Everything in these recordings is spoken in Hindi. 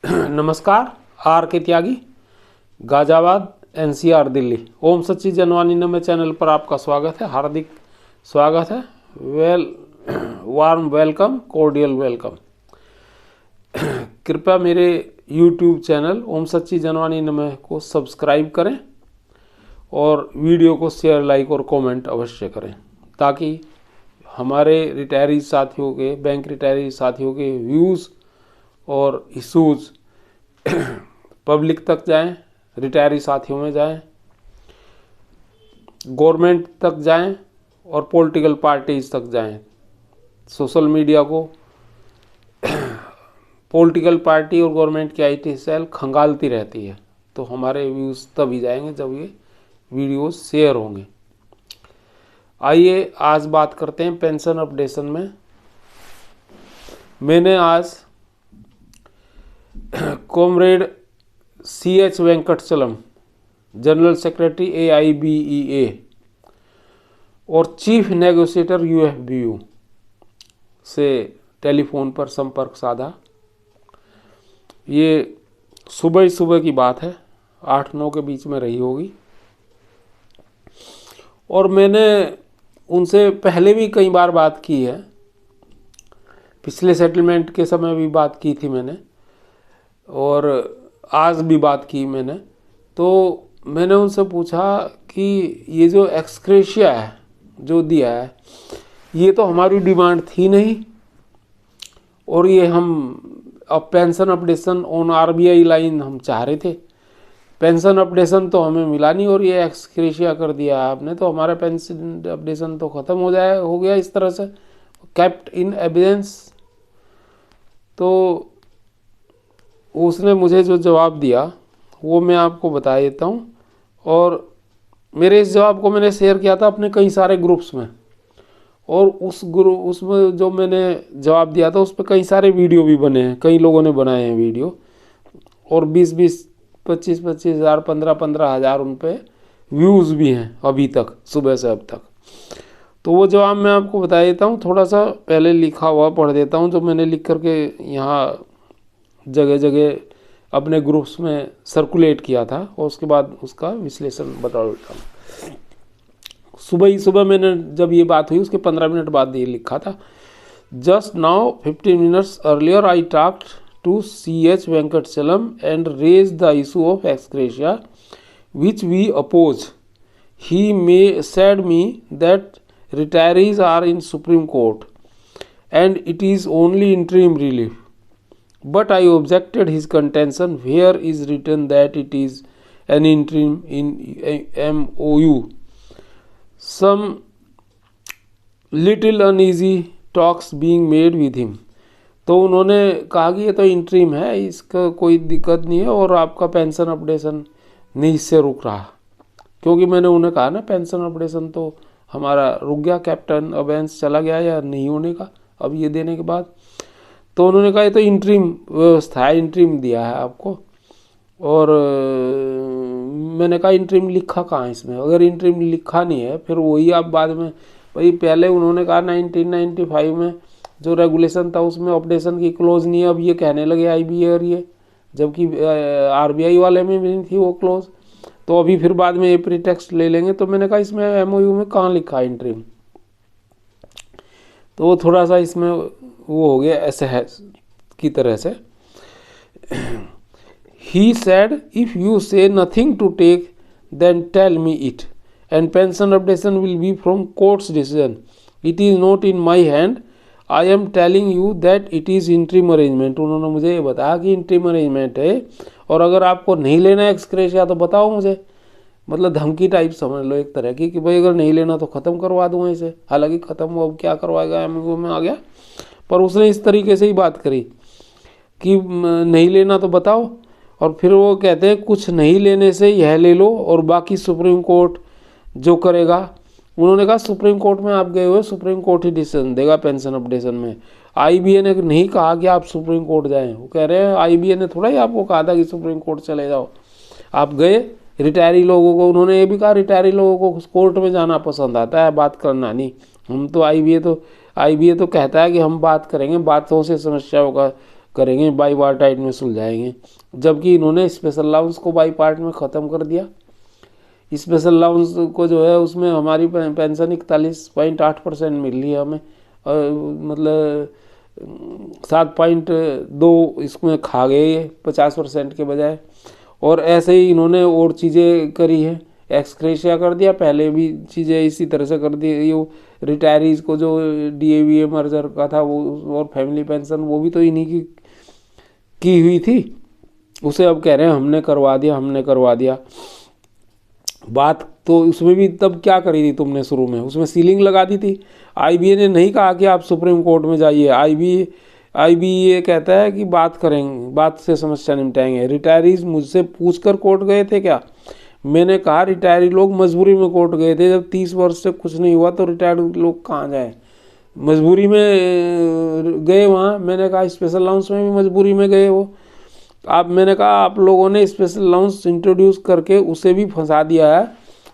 नमस्कार। आर के त्यागी, गाजियाबाद, एनसीआर, दिल्ली। ओम सच्ची जनवानी नामे चैनल पर आपका स्वागत है, हार्दिक स्वागत है। Warm welcome, cordial welcome. कृपया मेरे यूट्यूब चैनल ओम सच्ची जनवानी नामे को सब्सक्राइब करें और वीडियो को शेयर, लाइक और कमेंट अवश्य करें, ताकि हमारे रिटायरी साथियों के, बैंक रिटायरी साथियों के व्यूज़ और इशूज़ पब्लिक तक जाएं, रिटायरी साथियों में जाएं, गवर्नमेंट तक जाएं और पॉलिटिकल पार्टीज तक जाएं। सोशल मीडिया को पॉलिटिकल पार्टी और गवर्नमेंट की आईटी सेल खंगालती रहती है, तो हमारे व्यूज़ तभी जाएंगे जब ये वीडियोस शेयर होंगे। आइए आज बात करते हैं पेंशन अपडेशन में। मैंने आज comrade CH Venkatachalam, general secretary AIBEA और चीफ नेगोशिएटर UFBU से टेलीफोन पर संपर्क साधा। ये सुबह ही सुबह की बात है, 8-9 के बीच में रही होगी। और मैंने उनसे पहले भी कई बार बात की है, पिछले सेटलमेंट के समय भी बात की थी मैंने, और आज भी बात की मैंने। तो मैंने उनसे पूछा कि ये जो एक्सक्रेशिया है जो दिया है, ये तो हमारी डिमांड थी नहीं, और ये हम अब pension updation on RBI line हम चाह रहे थे, पेंशन अपडेशन तो हमें मिला नहीं, और ये एक्सक्रेशिया कर दिया आपने, तो हमारा पेंशन अपडेशन तो ख़त्म हो गया इस तरह से, केप्ट इन एविडेंस। तो उसने मुझे जो जवाब दिया वो मैं आपको बता देता हूँ, और मेरे इस जवाब को मैंने शेयर किया था अपने कई सारे ग्रुप्स में, और उसमें जो मैंने जवाब दिया था उस पर कई सारे वीडियो भी बने हैं, कई लोगों ने बनाए हैं वीडियो, और 20-20, 25-25 हज़ार, 15-15 हज़ार उन पर व्यूज़ भी हैं अभी तक, सुबह से अब तक। तो वो जवाब मैं आपको बता देता हूँ, थोड़ा सा पहले लिखा हुआ पढ़ देता हूँ जो मैंने लिख करके यहाँ जगह जगह अपने ग्रुप्स में सर्कुलेट किया था, और उसके बाद उसका विश्लेषण बता देता हूँ। सुबह ही सुबह मैंने जब ये बात हुई उसके 15 मिनट बाद ये लिखा था। Just now 15 minutes earlier I talked to CH Venkatachalam and raise the issue of ex gratia which we oppose. He said me that retirees are in Supreme Court and it is only interim relief. But I objected his contention where is written that it is an interim in MOU. Some little uneasy talks being made with him. तो उन्होंने कहा कि ये तो इंटरिम है, इसका कोई दिक्कत नहीं है, और आपका पेंशन अपडेशन नहीं इससे रुक रहा, क्योंकि मैंने उन्हें कहा ना पेंशन अपडेशन तो हमारा रुक गया, कैप्टन अबेंस चला गया या नहीं होने का अब ये देने के बाद। तो उन्होंने कहा ये तो इंटरिम व्यवस्था है, इंटरिम दिया है आपको, और मैंने कहा इंटरिम लिखा कहाँ है इसमें? अगर इंटरिम लिखा नहीं है फिर वही आप बाद में, भाई पहले उन्होंने कहा 1995 में जो रेगुलेशन था उसमें अपडेशन की क्लोज नहीं है, अब ये कहने लगे IBA और ये, जबकि RBI वाले में भी नहीं थी वो क्लोज, तो अभी फिर बाद में ये प्रीटेक्स्ट ले लेंगे। तो मैंने कहा इसमें MOU में कहाँ लिखा है इंटरिम? तो वो थोड़ा सा इसमें वो हो गया ऐसे है की तरह से। He said if you say nothing to take then tell me it and pension updation will be from court's decision. It is not in my hand. I am telling you that it is interim arrangement. उन्होंने मुझे ये बताया कि इंटरिम अरेंजमेंट है, और अगर आपको नहीं लेना है एक्सक्रेशिया तो बताओ मुझे, मतलब धमकी टाइप समझ लो एक तरह की, कि भाई अगर नहीं लेना तो ख़त्म करवा दूँ इसे। हालांकि ख़त्म वो अब क्या करवाएगा, MOU में आ गया, पर उसने इस तरीके से ही बात करी कि नहीं लेना तो बताओ, और फिर वो कहते हैं कुछ नहीं लेने से यह ले लो और बाकी सुप्रीम कोर्ट जो करेगा। उन्होंने कहा सुप्रीम कोर्ट में आप गए हुए, सुप्रीम कोर्ट ही डिसीजन देगा पेंशन अपडेशन में। IBA ने नहीं कहा कि आप सुप्रीम कोर्ट जाएं, वो कह रहे हैं IBA ने थोड़ा ही आपको कहा था कि सुप्रीम कोर्ट चले जाओ, आप गए। रिटायरी लोगों को उन्होंने ये भी कहा रिटायरी लोगों को कोर्ट में जाना पसंद आता है, बात करना नहीं। हम तो IBA तो कहता है कि हम बात करेंगे, बातों से समस्याओं का करेंगे, बाई पार्टाइट में सुलझाएंगे, जबकि इन्होंने स्पेशल अलाउंस को बाई पार्ट में ख़त्म कर दिया। स्पेशल अलाउंस को जो है उसमें हमारी पेंशन 41.8% मिल रही है हमें, मतलब 7.2 इसमें खा गए 50% के बजाय। और ऐसे ही इन्होंने और चीज़ें करी है, एक्सक्रेशिया कर दिया, पहले भी चीज़ें इसी तरह से कर दी। ये रिटायरीज को जो DAVA मर्जर का था वो और फैमिली पेंशन वो भी तो इन्हीं की हुई थी, उसे अब कह रहे हैं हमने करवा दिया, हमने करवा दिया। बात तो उसमें भी तब क्या करी थी तुमने शुरू में, उसमें सीलिंग लगा दी थी। IBA ने नहीं कहा कि आप सुप्रीम कोर्ट में जाइए, IBA कहता है कि बात करेंगे, बात से समस्या निपटाएंगे। रिटायरीज मुझसे पूछकर कोर्ट गए थे क्या? मैंने कहा रिटायरी लोग मजबूरी में कोर्ट गए थे, जब 30 वर्ष से कुछ नहीं हुआ तो रिटायर्ड लोग कहाँ जाए, मजबूरी में गए वहाँ। मैंने कहा स्पेशल अलाउंस में भी मजबूरी में गए वो। मैंने कहा आप लोगों ने स्पेशल अलाउंस इंट्रोड्यूस करके उसे भी फंसा दिया है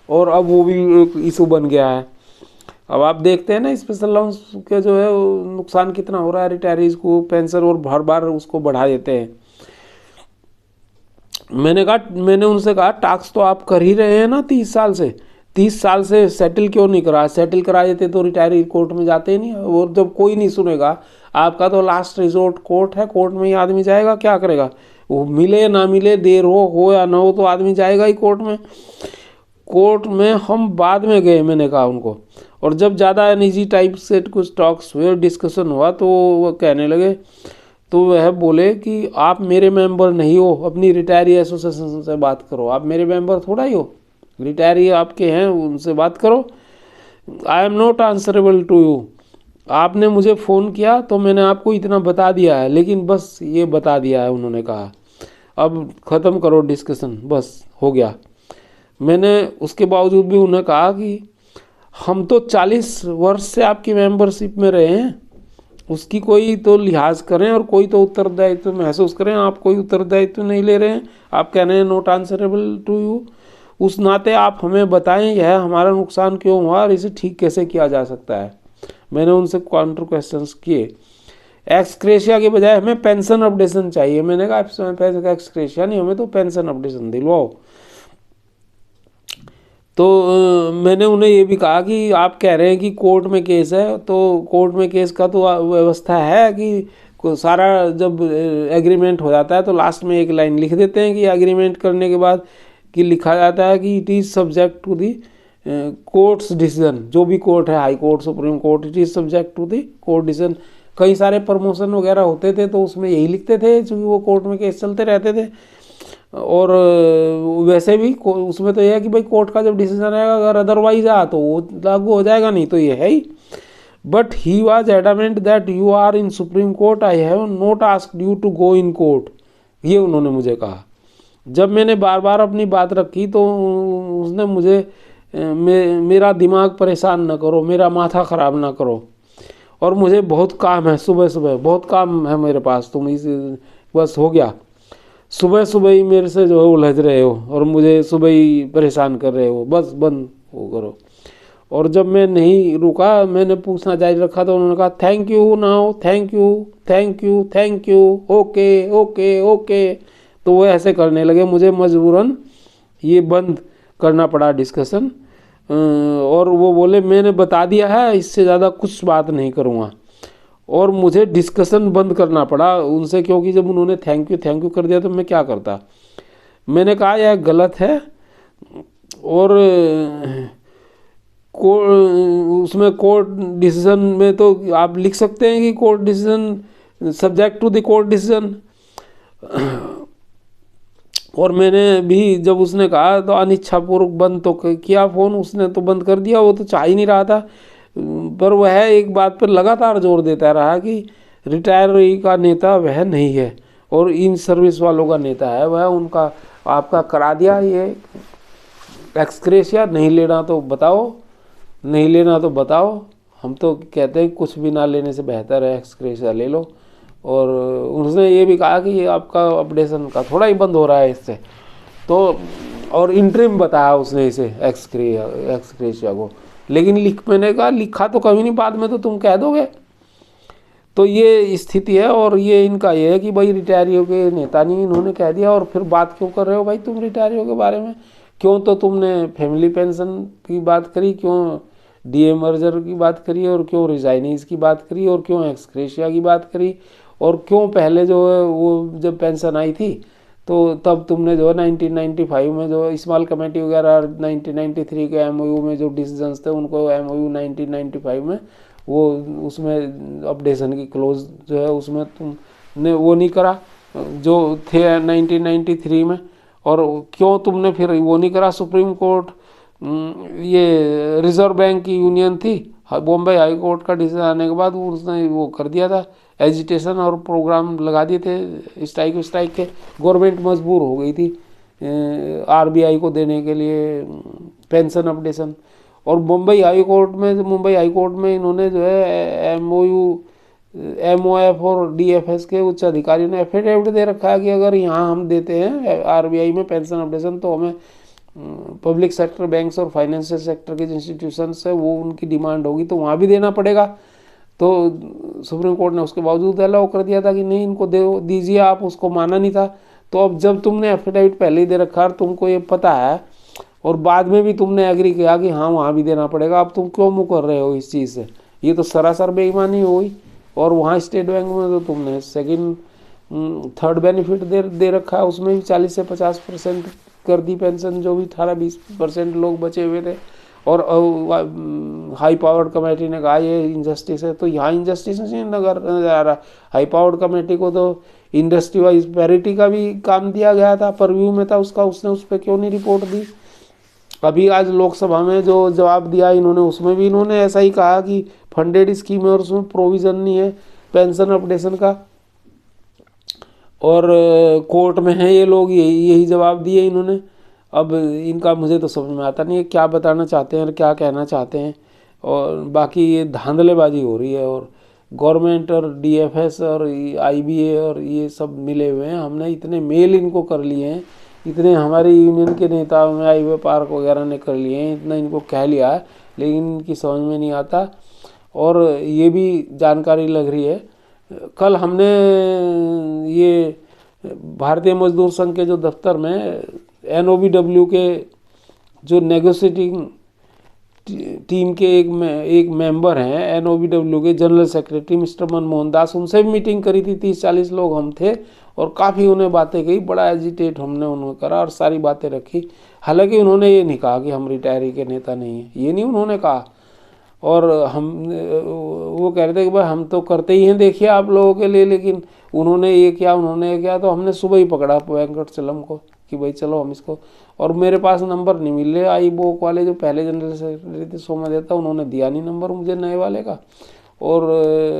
और अब वो भी एक इशू बन गया है। अब आप देखते हैं ना स्पेशल अलाउंस के जो है नुकसान कितना हो रहा है रिटायरीज को, पेंशन और हर बार उसको बढ़ा देते हैं। मैंने उनसे कहा टास्क तो आप कर ही रहे हैं ना 30 साल से सेटल क्यों नहीं करा? सेटल करा देते तो रिटायरी कोर्ट में जाते ही नहीं, और जब कोई नहीं सुनेगा आपका तो लास्ट रिजोर्ट कोर्ट है, कोर्ट में ही आदमी जाएगा, क्या करेगा? वो मिले ना मिले, देर हो या ना हो तो आदमी जाएगा ही कोर्ट में। कोर्ट में हम बाद में गए, मैंने कहा उनको, और जब ज़्यादा निजी टाइप से कुछ टॉक्स हुए, डिस्कशन हुआ, तो वो कहने लगे, तो वह बोले कि आप मेरे मेंबर नहीं हो, अपनी रिटायरी एसोसिएशन से बात करो। आप मेरे मेंबर थोड़ा ही हो, रिटायरी आपके हैं, उनसे बात करो। I am not answerable to you. आपने मुझे फ़ोन किया तो मैंने आपको इतना बता दिया है, लेकिन बस ये बता दिया है, उन्होंने कहा अब ख़त्म करो डिस्कशन, बस हो गया। मैंने उसके बावजूद भी उन्हें कहा कि हम तो 40 वर्ष से आपकी मेंबरशिप में रहे हैं, उसकी कोई तो लिहाज करें और कोई तो उत्तरदायित्व महसूस करें। आप कोई उत्तरदायित्व नहीं ले रहे हैं, आप कह रहे हैं नॉट आंसरेबल टू यू। उस नाते आप हमें बताएं यह हमारा नुकसान क्यों हुआ और इसे ठीक कैसे किया जा सकता है। मैंने उनसे काउंटर क्वेश्चंस किए। एक्सक्रेशिया के बजाय हमें पेंशन अपडेशन चाहिए। मैंने कहा एक्सक्रेशिया नहीं, हमें तो पेंशन अपडेशन दिलवाओ। तो मैंने उन्हें ये भी कहा कि आप कह रहे हैं कि कोर्ट में केस है, तो कोर्ट में केस का तो व्यवस्था है कि सारा जब एग्रीमेंट हो जाता है तो लास्ट में एक लाइन लिख देते हैं कि एग्रीमेंट करने के बाद कि लिखा जाता है कि it is subject to the court's decision. जो भी कोर्ट है, high court, supreme court, it is subject to the court decision. कई सारे प्रमोशन वगैरह होते थे तो उसमें यही लिखते थे, क्योंकि वो कोर्ट में केस चलते रहते थे। और वैसे भी उसमें तो यह है कि भाई कोर्ट का जब डिसीजन आएगा, अगर अदरवाइज आ तो वो लागू हो जाएगा, नहीं तो ये है ही। But he was adamant that you are in supreme court, I have not asked you to go in court, ये उन्होंने मुझे कहा। जब मैंने बार बार अपनी बात रखी तो उसने मुझे मेरा दिमाग परेशान न करो, मेरा माथा ख़राब ना करो, और मुझे बहुत काम है, सुबह सुबह बहुत काम है मेरे पास, तुम इस बस हो गया। सुबह सुबह ही मेरे से जो है उलझ रहे हो और मुझे सुबह ही परेशान कर रहे हो, बस बंद हो करो। और जब मैं नहीं रुका, मैंने पूछना जारी रखा तो उन्होंने कहा thank you now, thank you, thank you, thank you, okay okay okay. तो वो ऐसे करने लगे, मुझे मजबूरन ये बंद करना पड़ा डिस्कशन। और वो बोले मैंने बता दिया है, इससे ज़्यादा कुछ बात नहीं करूँगा। और मुझे डिस्कशन बंद करना पड़ा उनसे, क्योंकि जब उन्होंने थैंक यू कर दिया तो मैं क्या करता। मैंने कहा यह गलत है, और उसमें कोर्ट डिसीजन में तो आप लिख सकते हैं कि court decision subject to the court decision. और मैंने भी जब उसने कहा तो अनिच्छापूर्वक बंद तो किया फ़ोन, उसने तो बंद कर दिया, वो तो चाह ही नहीं रहा था। पर वह एक बात पर लगातार जोर देता रहा कि रिटायरी का नेता वह नहीं है और इन सर्विस वालों का नेता है वह, उनका आपका करा दिया। ये एक्सक्रेशिया नहीं लेना तो बताओ, नहीं लेना तो बताओ। हम तो कहते हैं कुछ भी ना लेने से बेहतर है एक्सक्रेशिया ले लो। और उसने ये भी कहा कि ये आपका अपडेशन का थोड़ा ही बंद हो रहा है इससे, तो और इंटरिम बताया उसने इसे एक्सक्रेशिया को। लेकिन मैंने कहा लिखा तो कभी नहीं, बाद में तो तुम कह दोगे। तो ये स्थिति है। और ये इनका ये है कि भाई रिटायरियों के नेता नहीं, इन्होंने कह दिया। और फिर बात क्यों कर रहे हो भाई तुम रिटायरियों के बारे में? क्यों तो तुमने फैमिली पेंशन की बात करी, क्यों डीए मर्जर की बात करी, और क्यों रिजाइनीज की बात करी, और क्यों एक्सग्रेशिया की बात करी, और क्यों पहले जो है वो जब पेंशन आई थी तो तब तुमने जो है 1995 में जो स्मॉल कमेटी वगैरह 1993 के एमओयू में जो डिसीजंस थे उनको एमओयू 1995 में वो उसमें अपडेशन की क्लोज जो है उसमें तुमने वो नहीं करा जो थे 1993 में। और क्यों तुमने फिर वो नहीं करा? सुप्रीम कोर्ट ये रिजर्व बैंक की यूनियन थी, बॉम्बे हाई कोर्ट का डिसीजन आने के बाद उसने वो कर दिया था, एजिटेशन और प्रोग्राम लगा दिए थे स्ट्राइक के। गवर्नमेंट मजबूर हो गई थी आरबीआई को देने के लिए पेंशन अपडेशन। और मुंबई हाई कोर्ट में इन्होंने जो है एमओएफ और डीएफएस के उच्च अधिकारियों ने एफिडेविट दे रखा है कि अगर यहाँ हम देते हैं आरबीआई में पेंशन अपडेशन तो हमें पब्लिक सेक्टर बैंक्स और फाइनेंशियल सेक्टर के जो इंस्टीट्यूशंस है वो उनकी डिमांड होगी तो वहाँ भी देना पड़ेगा। तो सुप्रीम कोर्ट ने उसके बावजूद अलाउ कर दिया था कि नहीं इनको दे दीजिए आप, उसको माना नहीं था। तो अब जब तुमने एफिडेविट पहले ही दे रखा है, तुमको ये पता है और बाद में भी तुमने एग्री किया कि हाँ वहाँ भी देना पड़ेगा, अब तुम क्यों मुँह कर रहे हो इस चीज़ से? ये तो सरासर बेईमानी हुई। और वहाँ स्टेट बैंक में तो तुमने सेकंड थर्ड बेनिफिट दे रखा है, उसमें भी 40 से 50% कर दी पेंशन, जो भी 18-20% लोग बचे हुए थे। और हाई पावर्ड कमेटी ने कहा ये इनजस्टिस है, तो यहाँ इनजस्टिस नहीं नजर आ रहा। हाई पावर्ड कमेटी को तो इंडस्ट्री वाइज पैरिटी का भी काम दिया गया था, परव्यू में था उसका, उसने उस पर क्यों नहीं रिपोर्ट दी? अभी आज लोकसभा में जो जवाब दिया इन्होंने उसमें भी इन्होंने ऐसा ही कहा कि फंडेड स्कीम है और उसमें प्रोविज़न नहीं है पेंशन अपडेशन का। और कोर्ट में है ये लोग, यही जवाब दिए इन्होंने। अब इनका मुझे तो समझ में आता नहीं है क्या बताना चाहते हैं और क्या कहना चाहते हैं। और बाकी ये धांधलेबाजी हो रही है। और गवर्नमेंट और डीएफएस और आईबीए और ये सब मिले हुए हैं। हमने इतने मेल इनको कर लिए हैं, इतने हमारे यूनियन के नेताओं में हाईवे पार्क वगैरह ने कर लिए हैं, इतना इनको कह लिया है, लेकिन इनकी समझ में नहीं आता। और ये भी जानकारी लग रही है, कल हमने ये भारतीय मजदूर संघ के जो दफ्तर में एनओबीडब्ल्यू के जो नेगोशिएटिंग टीम के एक मेंबर हैं एनओबीडब्ल्यू के जनरल सेक्रेटरी मिस्टर मनमोहन दास, उनसे भी मीटिंग करी थी। 30-40 लोग हम थे और काफ़ी उन्हें बातें कही, बड़ा एजिटेट हमने उन्हें करा और सारी बातें रखी। हालांकि उन्होंने ये नहीं कहा कि हम रिटायरी के नेता नहीं हैं, ये नहीं उन्होंने कहा। और हम वो कह रहे थे कि भाई हम तो करते ही हैं देखिए आप लोगों के लिए, लेकिन उन्होंने ये किया तो हमने सुबह ही पकड़ा वेंकटचलम को कि भाई चलो हम इसको। और मेरे पास नंबर नहीं मिल रहे, आई बोक वाले जो पहले जनरल सेक्रेटरी थे सोमा देता, उन्होंने दिया नहीं नंबर मुझे नए वाले का। और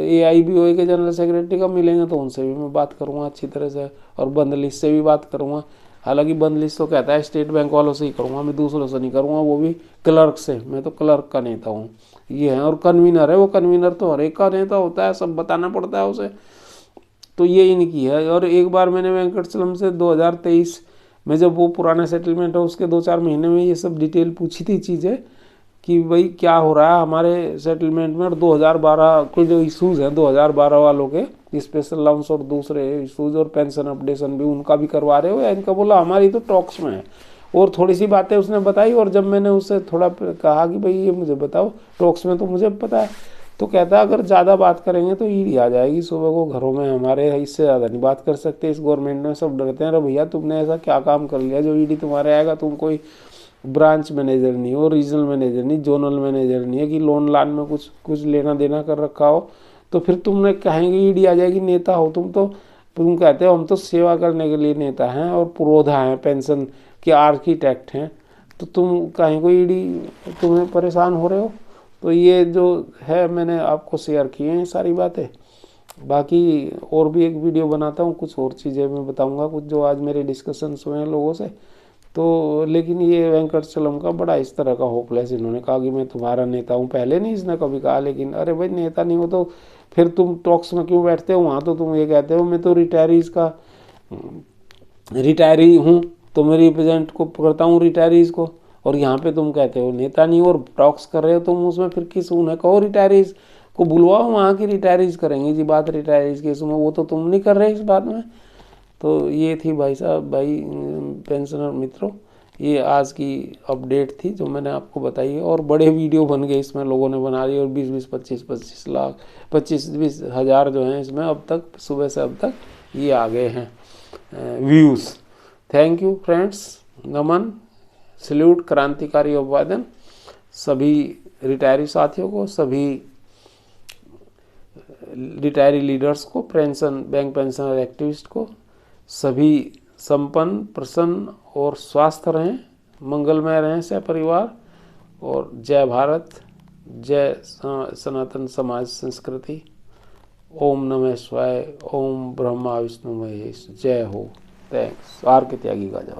AIBOA के जनरल सेक्रेटरी का मिलेंगे तो उनसे भी मैं बात करूँगा अच्छी तरह से, और बंद लिस्ट से भी बात करूँगा। हालांकि बंद लिस्ट तो कहता है स्टेट बैंक वालों से ही करूँगा, मैं दूसरों से नहीं करूँगा, वो भी क्लर्क से। मैं तो क्लर्क का नेता हूँ ये है। और कन्वीनर है, वो कन्वीनर तो हर एक का नेता होता है, सब बताना पड़ता है उसे। तो ये इनकी है। और एक बार मैंने वेंकटचलम से 2023 में जब वो पुराना सेटलमेंट है उसके 2-4 महीने में ये सब डिटेल पूछी थी चीज़ें कि भाई क्या हो रहा है हमारे सेटलमेंट में। और 2012 के जो इशूज़ हैं 2012 वालों के स्पेशल अलाउंस और दूसरे इशूज़ और पेंशन अपडेशन भी उनका भी करवा रहे हो या इनका? बोला हमारी तो टॉक्स में है। और थोड़ी सी बातें उसने बताई। और जब मैंने उससे थोड़ा कहा कि भाई ये मुझे बताओ टॉक्स में, तो मुझे पता है, तो कहता है अगर ज़्यादा बात करेंगे तो ईडी आ जाएगी सुबह को घरों में हमारे, इससे ज़्यादा नहीं बात कर सकते। इस गवर्नमेंट में सब डरते हैं, अरे भैया तुमने ऐसा क्या काम कर लिया जो ईडी तुम्हारे आएगा? तुम कोई ब्रांच मैनेजर नहीं हो, रीजनल मैनेजर नहीं, जोनल मैनेजर नहीं है कि लोन लान में कुछ लेना देना कर रखा हो तो फिर तुमने कहेंगे ईडी आ जाएगी। नेता हो तुम कहते हो हम तो सेवा करने के लिए नेता हैं और पुरोधा हैं, पेंशन के आर्किटेक्ट हैं, तो तुम कहीं को ईडी तुम्हें परेशान हो रहे हो? तो ये जो है मैंने आपको शेयर किए हैं सारी बातें। बाकी और भी एक वीडियो बनाता हूँ, कुछ और चीज़ें मैं बताऊँगा, कुछ जो आज मेरे डिस्कशंस हुए हैं लोगों से। तो लेकिन ये वेंकटचलम का बड़ा इस तरह का होपलेस, इन्होंने कहा कि मैं तुम्हारा नेता हूँ, पहले नहीं इसने कभी कहा। लेकिन अरे भाई नेता नहीं हो तो फिर तुम टॉक्स में क्यों बैठते हो? वहाँ तो तुम ये कहते हो मैं तो रिटायरी हूँ, तो मैं रिप्रेजेंट को करता हूँ रिटायरीज को। और यहाँ पे तुम कहते हो नेता नहीं हो और टॉक्स कर रहे हो तुम उसमें, फिर किस उन्हें कहो रिटायरीज। को बुलवाओ, वहाँ की रिटायरीज करेंगे जी बात रिटायरीज की, इसमें वो तो तुम नहीं कर रहे इस बात में। तो ये थी भाई साहब, भाई पेंशनर मित्रों, ये आज की अपडेट थी जो मैंने आपको बताई है। और बड़े वीडियो बन गए इसमें, लोगों ने बना लिए, और 20-20, 25-25 लाख, 25-20 हज़ार जो हैं इसमें अब तक, सुबह से अब तक ये आ गए हैं व्यूज़। थैंक यू फ्रेंड्स, नमन, सल्यूट, क्रांतिकारी अभिवादन सभी रिटायरी साथियों को, सभी रिटायरी लीडर्स को, पेंशन बैंक पेंशनर एक्टिविस्ट को। सभी संपन्न, प्रसन्न और स्वस्थ रहें, मंगलमय रहें सपरिवार। और जय भारत, जय सनातन समाज संस्कृति। ओम नमः शिवाय, ओम ब्रह्मा विष्णु महेश, जय हो। थैंक्स। आर के त्यागी का जवाब।